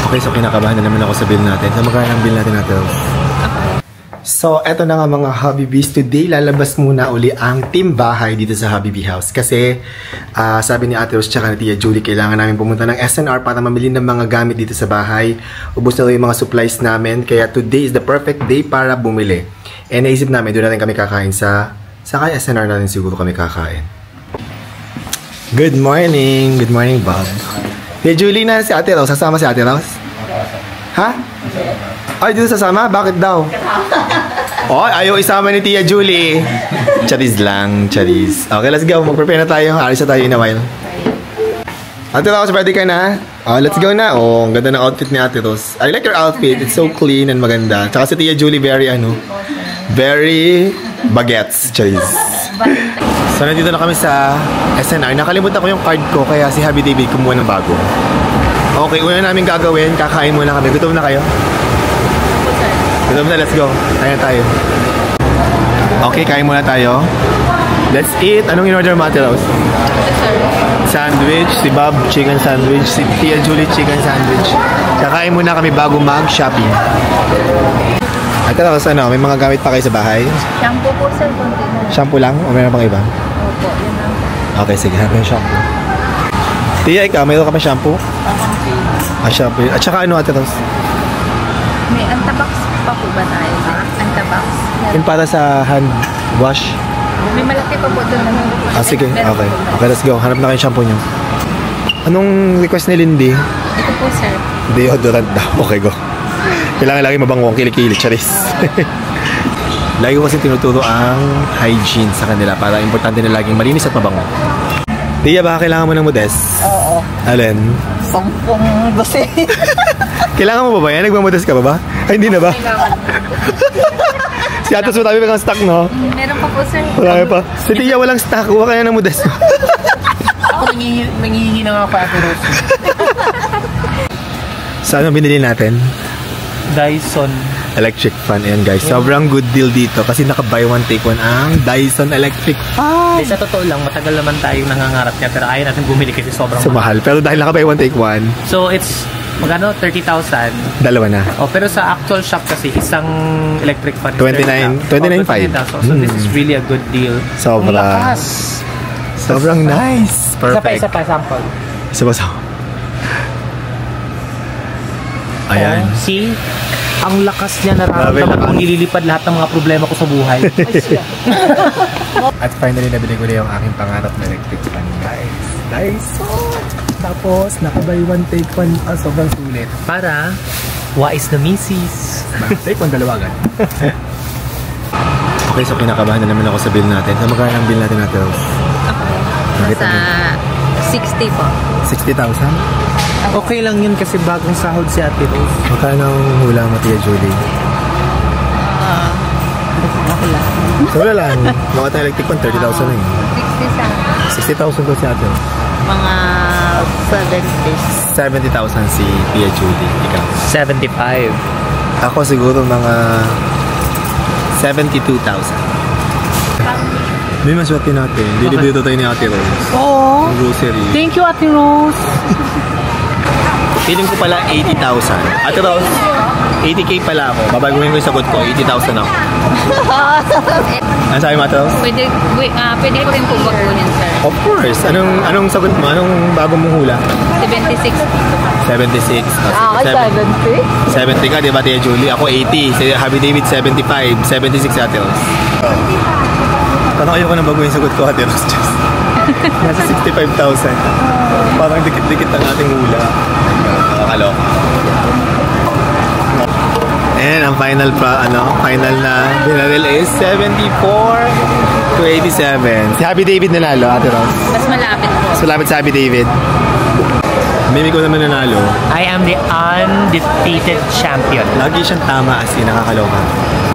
Okay, so kinakabahan na naman ako sa bill natin. So magkano ang bill natin natin? So, eto na nga mga Habibis. Today, lalabas muna uli ang team bahay dito sa Habibi House. Kasi, sabi ni Ate Rose tsaka ni Tia Julie, kailangan namin pumunta ng SNR para mamili ng mga gamit dito sa bahay. Ubus na yung mga supplies namin. Kaya today is the perfect day para bumili. And naisip namin, doon natin kami kakain sa kay SNR natin siguro kami kakain. Good morning! Good morning, Bob. Tia Julie na si Ate Rose. Sasama si Ate Rose? Ha? Ay, dito sasama? Bakit daw? Oh, ayaw isama ni Tia Julie. Charis lang, charis. Okay, let's go. Mag-prepare na tayo. Alis na tayo in a while. Ate Rose, ready ka na? Oh, let's go na. Oh, ang ganda ng outfit ni Ate Rose. I like your outfit. It's so clean and maganda. Tsaka si Tia Julie, very bagets, charis. So, nandito na kami sa SNR. Nakalimutan ko yung card ko, kaya si Happy David kumuha ng bago. Okay, una namin gagawin. Kakain muna kami. Gutom na kayo? Gutom na, let's go. Kaya tayo. Okay, kain muna tayo. Let's eat. Anong in-order mo, Ate Rose? Sandwich. Si Bob, chicken sandwich. Si Tia Julie, chicken sandwich. Kakain muna kami bago mag-shopping. Ate Rose, ano? May mga gamit pa kayo sa bahay? Shampoo po, sir. Shampoo lang? O meron pang iba? Opo, yun lang. Okay, sige. Hanap yung shampoo. Tia, ikaw, mayroon ka pa shampoo? Shampoo. At saka ano, Ate Rose? May antabox pa po ba tayo? Antabox. Yung para sa hand wash? May malaki pa po doon. Sige. Okay. Okay, let's go. Hanap na kayo shampoo nyo. Anong request ni Lindy? Ito po, sir. Deodorant daw. Okay, go. Kailangan lagi mabango ang kilikili. Charis. Lagi ko kasi tinuturo ang hygiene sa kanila para importante na laging malinis at mabango. Tia, baka kailangan mo ng modest? Oo. Alin? Sampung base. Kailangan mo ba ba yan? Nagmamodest ka ba ba? Ay, hindi na ba? Si Atos, marami pa kang stock, no? Meron pa po, sir. Marami pa. Si Tia, walang stock. Huwag ka na ng modest. Ako nangihingi na nga pa, Ate Rose. Saan ang binili natin? Dyson. Electric fan. Ayan, guys. Sobrang good deal dito kasi naka-buy one take one ang Dyson electric fan. Sa totoo lang, matagal naman tayong nangangarap niya pero ayaw natin bumili kasi sobrang mahal. Pero dahil naka-buy one take one. So, it's magkano? 30,000. Dalawa na. Oh, pero sa actual shop kasi, isang electric fan is 29,500. So, this is really a good deal. Sobra. Ang lakas. Sobrang nice. Perfect. Isa pa, sample. Isa pa. Ayan. Oh, see? Ang lakas niya, nararamdaman kong nililipad lahat ng mga problema ko sa buhay. At finally, nabili ko na yung aking pangarap na electric fan, guys. Dyson! Tapos, naka-buy one, take one. Sobrang sulit. Para, wais na misis. Take one, dalawa agad. Okay, so kinakabahan na naman ako sa bill natin. So, magkano ang bill natin natin? Sa 60 po. 60,000? Okay lang yun kasi bagong sahod si Ate Rose. Magkano ang hula mo, Tia Julie? Ako lang. So, wala lang. Mga tayo electric fan, 30,000 na yun. 60,000 ko si Ate Rose. Mga 70,000 si Tia Julie. Ikaw? 75. Ako siguro mga 72,000. May maswerte natin. Dito tayo ni Ate Rose. Oo. Ang grocery. Thank you, Ate Rose. Feeling ko pala 80,000. Ate Rose, 80K pala ako. Babaguhin ko yung sagot ko. 80,000 ako. Ano sabi mo, Ate Rose? Pwede ko rin po baguhin, sir. Of course. Anong sagot mo? Anong bago mong hula? 76. 76. 70? 70 ka, di ba, Tia Julie? Ako 80. Si Happy David, 75. 76 si Ate Rose. Parang ayoko nang baguhin sagot ko, Ate Rose. Nasa 65,000. Parang dikit-dikit ang ating hula. Nakakaloka. And ang final na binaril is 74 to 87. Si Happy David nanalo, Ate Rose. Mas malapit po. Mas malapit sa Happy David. Mimi ko naman nanalo. I am the undefeated champion. Lagi siyang tama as in nakakaloka.